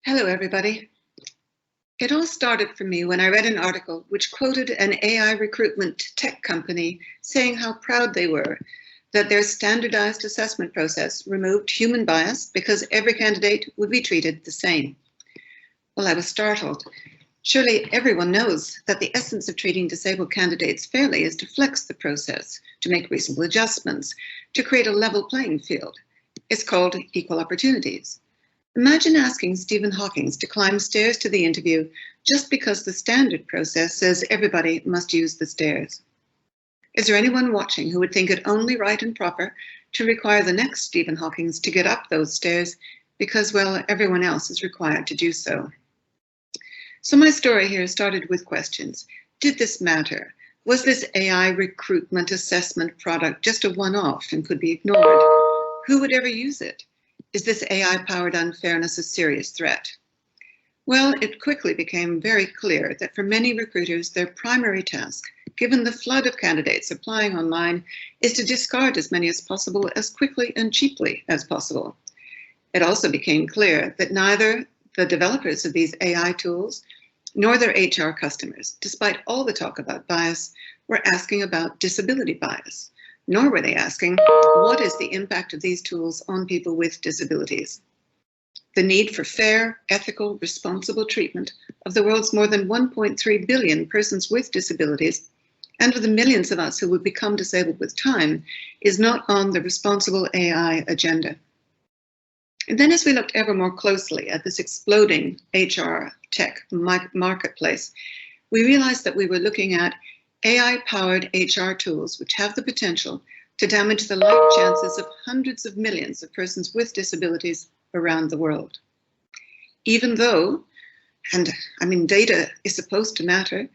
Hello, everybody. It all started for me when I read an article which quoted an AI recruitment tech company saying how proud they were that their standardized assessment process removed human bias because every candidate would be treated the same. Well, I was startled. Surely everyone knows that the essence of treating disabled candidates fairly is to flex the process, to make reasonable adjustments, to create a level playing field. It's called equal opportunities. Imagine asking Stephen Hawking to climb stairs to the interview just because the standard process says everybody must use the stairs. Is there anyone watching who would think it only right and proper to require the next Stephen Hawking to get up those stairs because, well, everyone else is required to do so? So my story here started with questions. Did this matter? Was this AI recruitment assessment product just a one-off and could be ignored? Who would ever use it? Is this AI-powered unfairness a serious threat? Well, it quickly became very clear that for many recruiters, their primary task, given the flood of candidates applying online, is to discard as many as possible as quickly and cheaply as possible. It also became clear that neither the developers of these AI tools nor their HR customers, despite all the talk about bias, were asking about disability bias. Nor were they asking, what is the impact of these tools on people with disabilities? The need for fair, ethical, responsible treatment of the world's more than 1.3 billion persons with disabilities and of the millions of us who would become disabled with time is not on the responsible AI agenda. And then as we looked ever more closely at this exploding HR tech marketplace, we realized that we were looking at AI-powered HR tools which have the potential to damage the life chances of hundreds of millions of persons with disabilities around the world. Even though, data is supposed to matter,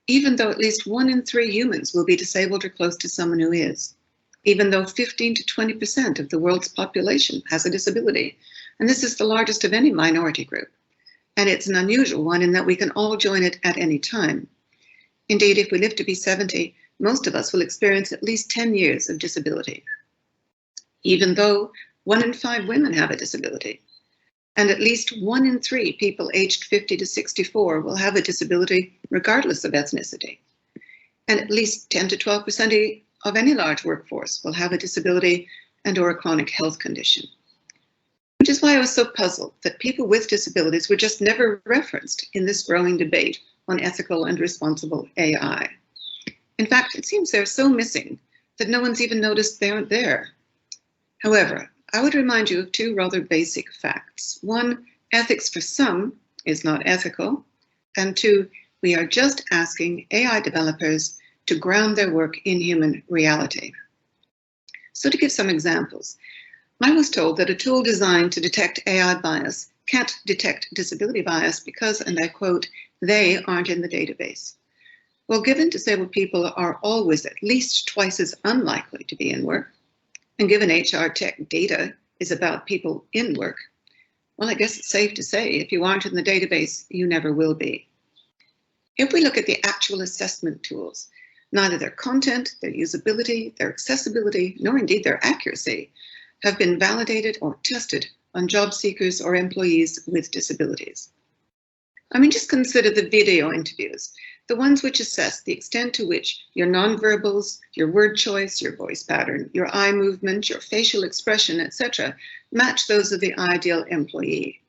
even though at least 1 in 3 humans will be disabled or close to someone who is, even though 15 to 20% of the world's population has a disability, and this is the largest of any minority group, and it's an unusual one in that we can all join it at any time. Indeed, if we live to be 70, most of us will experience at least 10 years of disability. Even though 1 in 5 women have a disability, and at least 1 in 3 people aged 50 to 64 will have a disability regardless of ethnicity. And at least 10 to 12% of any large workforce will have a disability and/or a chronic health condition. Which is why I was so puzzled that people with disabilities were just never referenced in this growing debate on ethical and responsible AI. In fact, it seems they're so missing that no one's even noticed they aren't there. However, I would remind you of 2 rather basic facts. 1, ethics for some is not ethical. And 2, we are just asking AI developers to ground their work in human reality. So to give some examples, I was told that a tool designed to detect AI bias can't detect disability bias because, and I quote, they aren't in the database. Well, given disabled people are always at least twice as unlikely to be in work, and given HR tech data is about people in work, well, I guess it's safe to say if you aren't in the database, you never will be. If we look at the actual assessment tools, neither their content, their usability, their accessibility, nor indeed their accuracy have been validated or tested on job seekers or employees with disabilities. Just consider the video interviews, the ones which assess the extent to which your nonverbals, your word choice, your voice pattern, your eye movement, your facial expression, etc., match those of the ideal employee,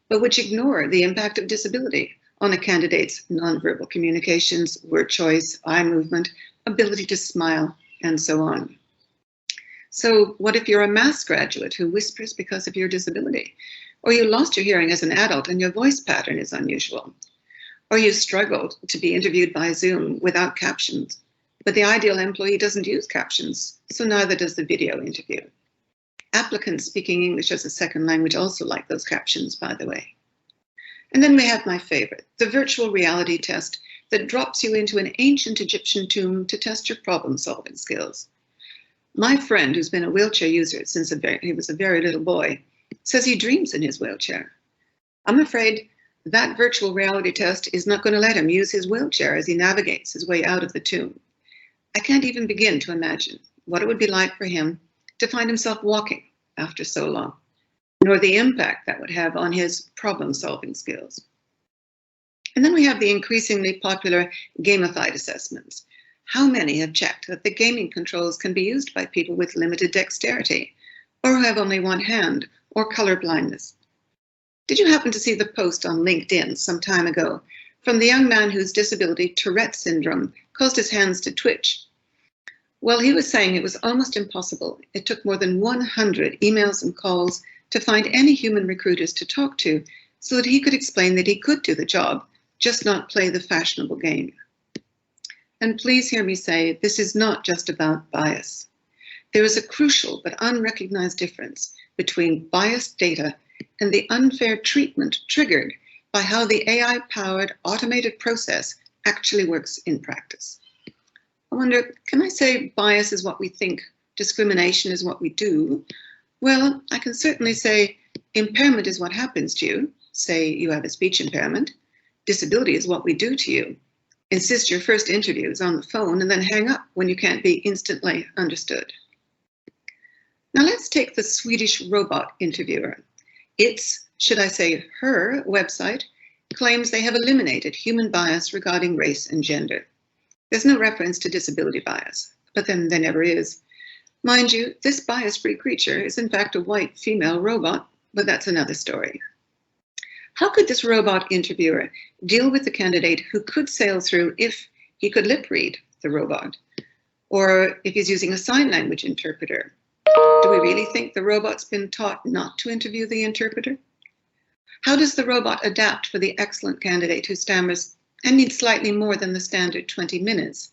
but which ignore the impact of disability on a candidate's nonverbal communications, word choice, eye movement, ability to smile, and so on. So what if you're a maths graduate who whispers because of your disability? Or you lost your hearing as an adult and your voice pattern is unusual? Or you struggled to be interviewed by Zoom without captions, but the ideal employee doesn't use captions, so neither does the video interview. Applicants speaking English as a second language also like those captions, by the way. And then we have my favorite, the virtual reality test that drops you into an ancient Egyptian tomb to test your problem-solving skills. My friend, who's been a wheelchair user since he was a very little boy, says he dreams in his wheelchair. I'm afraid that virtual reality test is not going to let him use his wheelchair as he navigates his way out of the tomb. I can't even begin to imagine what it would be like for him to find himself walking after so long. nor the impact that would have on his problem-solving skills. And then we have the increasingly popular gamified assessments. How many have checked that the gaming controls can be used by people with limited dexterity, or who have only one hand, or color blindness? Did you happen to see the post on LinkedIn some time ago from the young man whose disability, Tourette syndrome, caused his hands to twitch? Well, he was saying it was almost impossible. It took more than 100 emails and calls to find any human recruiters to talk to so that he could explain that he could do the job, just not play the fashionable game. And please hear me say, this is not just about bias. There is a crucial but unrecognized difference between biased data and the unfair treatment triggered by how the AI-powered automated process actually works in practice. I wonder, can I say bias is what we think, discrimination is what we do? Well, I can certainly say impairment is what happens to you. Say you have a speech impairment. Disability is what we do to you. Insist your first interview is on the phone and then hang up when you can't be instantly understood. Now let's take the Swedish robot interviewer. Its, should I say her, website claims they have eliminated human bias regarding race and gender. There's no reference to disability bias, but then there never is. Mind you, this bias-free creature is in fact a white female robot, but that's another story. How could this robot interviewer deal with the candidate who could sail through if he could lip read the robot, or if he's using a sign language interpreter? Do we really think the robot's been taught not to interview the interpreter? How does the robot adapt for the excellent candidate who stammers and needs slightly more than the standard 20 minutes,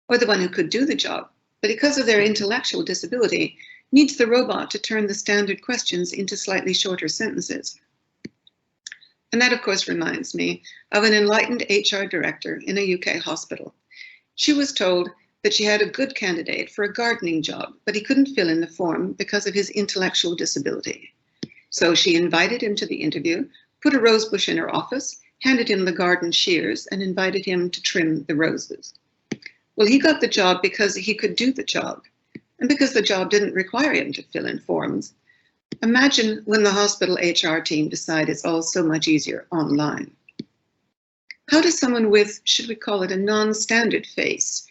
or the one who could do the job, but because of their intellectual disability, needs the robot to turn the standard questions into slightly shorter sentences? And that, of course, reminds me of an enlightened HR director in a UK hospital. She was told that she had a good candidate for a gardening job, but he couldn't fill in the form because of his intellectual disability. So she invited him to the interview, put a rose bush in her office, handed him the garden shears, and invited him to trim the roses. Well, he got the job because he could do the job, and because the job didn't require him to fill in forms. Imagine when the hospital HR team decide it's all so much easier online. How does someone with, should we call it a non-standard face,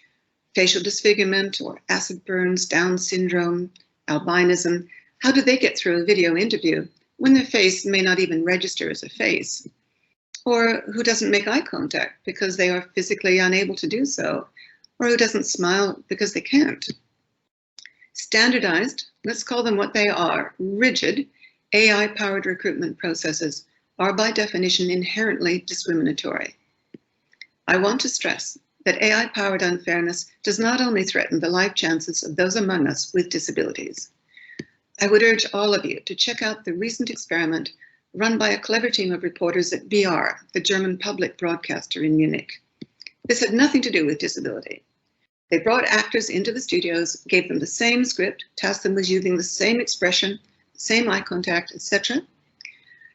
facial disfigurement or acid burns, Down syndrome, albinism, how do they get through a video interview when their face may not even register as a face? Or who doesn't make eye contact because they are physically unable to do so, or who doesn't smile because they can't? Standardized, let's call them what they are, rigid, AI-powered recruitment processes are by definition inherently discriminatory. I want to stress that AI-powered unfairness does not only threaten the life chances of those among us with disabilities. I would urge all of you to check out the recent experiment run by a clever team of reporters at BR, the German public broadcaster in Munich. This had nothing to do with disability. They brought actors into the studios, gave them the same script, tasked them with using the same expression, same eye contact, etc.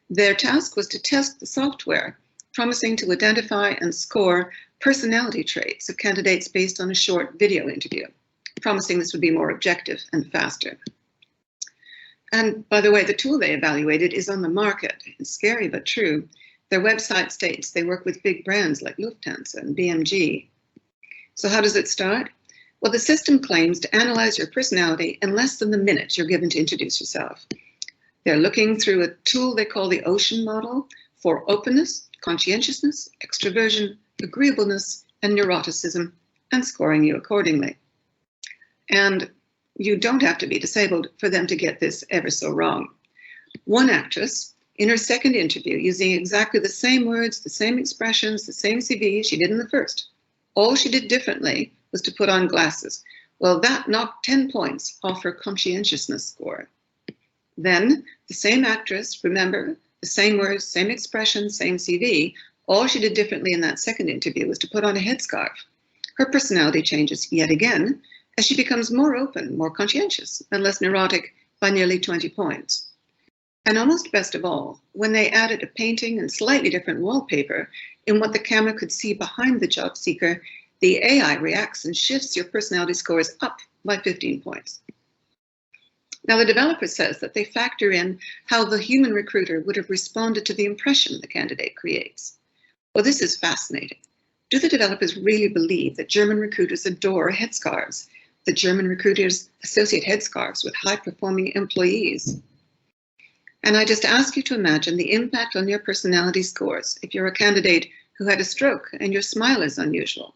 Their task was to test the software, promising to identify and score personality traits of candidates based on a short video interview, promising this would be more objective and faster. And by the way, the tool they evaluated is on the market. It's scary but true. Their website states they work with big brands like Lufthansa and BMG. So how does it start? Well, the system claims to analyze your personality in less than the minute you're given to introduce yourself. They're looking through a tool they call the Ocean model for openness, conscientiousness, extroversion, agreeableness, and neuroticism, and scoring you accordingly. And you don't have to be disabled for them to get this ever so wrong. One actress, in her second interview, using exactly the same words, the same expressions, the same CV she did in the first, all she did differently was to put on glasses. Well, that knocked 10 points off her conscientiousness score. Then, the same actress, remember, the same words, same expressions, same CV, all she did differently in that second interview was to put on a headscarf. Her personality changes yet again, as she becomes more open, more conscientious, and less neurotic by nearly 20 points. And almost best of all, when they added a painting and slightly different wallpaper in what the camera could see behind the job seeker, the AI reacts and shifts your personality scores up by 15 points. Now, the developer says that they factor in how the human recruiter would have responded to the impression the candidate creates. Well, this is fascinating. Do the developers really believe that German recruiters adore headscarves, that German recruiters associate headscarves with high-performing employees? And I just ask you to imagine the impact on your personality scores if you're a candidate who had a stroke and your smile is unusual.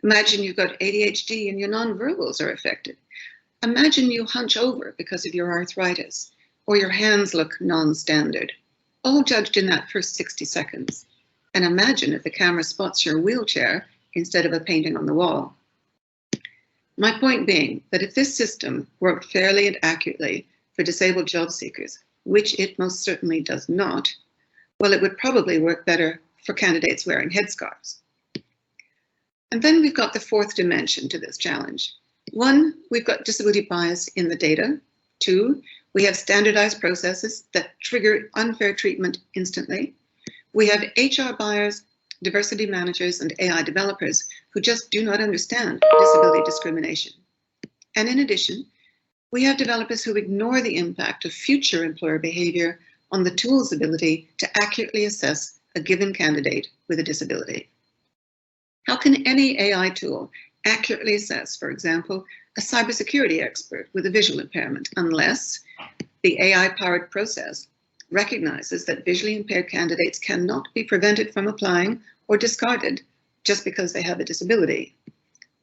Imagine you've got ADHD and your nonverbals are affected. Imagine you hunch over because of your arthritis, or your hands look non-standard, all judged in that first 60 seconds. And imagine if the camera spots your wheelchair instead of a painting on the wall. My point being that if this system worked fairly and accurately for disabled job seekers, which it most certainly does not, well, it would probably work better for candidates wearing headscarves. And then we've got the fourth dimension to this challenge. 1, we've got disability bias in the data. 2, we have standardized processes that trigger unfair treatment instantly. We have HR buyers, diversity managers, and AI developers who just do not understand disability discrimination. And in addition, we have developers who ignore the impact of future employer behavior on the tool's ability to accurately assess a given candidate with a disability. How can any AI tool accurately assess, for example, a cybersecurity expert with a visual impairment unless the AI-powered process recognizes that visually impaired candidates cannot be prevented from applying or discarded just because they have a disability?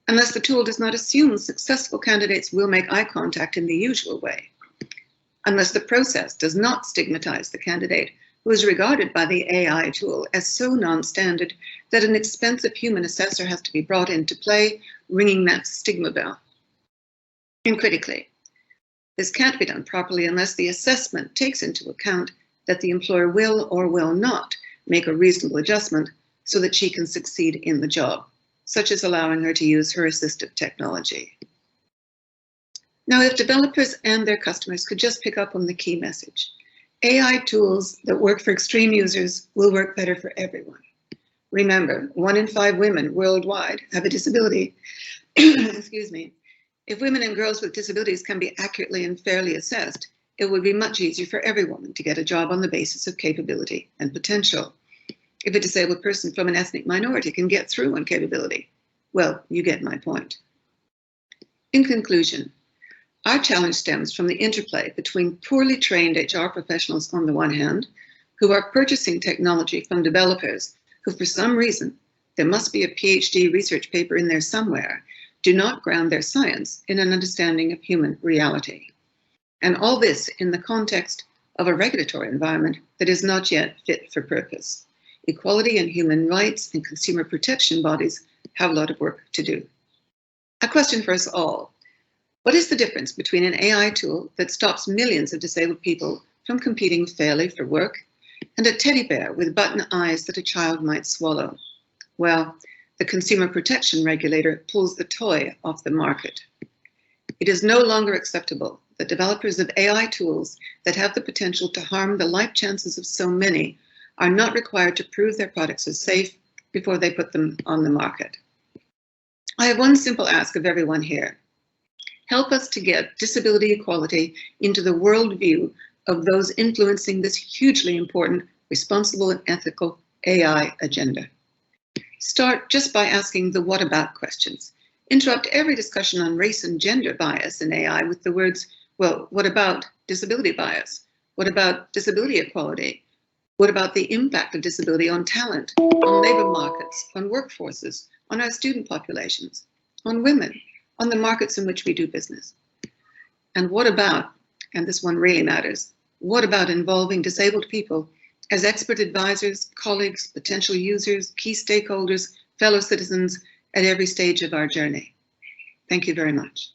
Unless the tool does not assume successful candidates will make eye contact in the usual way? Unless the process does not stigmatize the candidate who is regarded by the AI tool as so non-standard that an expensive human assessor has to be brought into play, ringing that stigma bell? And critically, this can't be done properly unless the assessment takes into account that the employer will or will not make a reasonable adjustment so that she can succeed in the job, such as allowing her to use her assistive technology. Now, if developers and their customers could just pick up on the key message, AI tools that work for extreme users will work better for everyone. Remember, 1 in 5 women worldwide have a disability. Excuse me. If women and girls with disabilities can be accurately and fairly assessed, it would be much easier for every woman to get a job on the basis of capability and potential. If a disabled person from an ethnic minority can get through on capability, well, you get my point. In conclusion, our challenge stems from the interplay between poorly trained HR professionals on the one hand, who are purchasing technology from developers who, for some reason, there must be a PhD research paper in there somewhere, do not ground their science in an understanding of human reality. And all this in the context of a regulatory environment that is not yet fit for purpose. Equality and human rights and consumer protection bodies have a lot of work to do. A question for us all. What is the difference between an AI tool that stops millions of disabled people from competing fairly for work and a teddy bear with button eyes that a child might swallow? Well, the consumer protection regulator pulls the toy off the market. It is no longer acceptable that developers of AI tools that have the potential to harm the life chances of so many are not required to prove their products are safe before they put them on the market. I have one simple ask of everyone here. Help us to get disability equality into the worldview of those influencing this hugely important, responsible and ethical AI agenda. Start just by asking the what about questions. Interrupt every discussion on race and gender bias in AI with the words, well, what about disability bias? What about disability equality? What about the impact of disability on talent, on labor markets, on workforces, on our student populations, on women, on the markets in which we do business? And what about, and this one really matters, what about involving disabled people as expert advisors, colleagues, potential users, key stakeholders, fellow citizens at every stage of our journey? Thank you very much.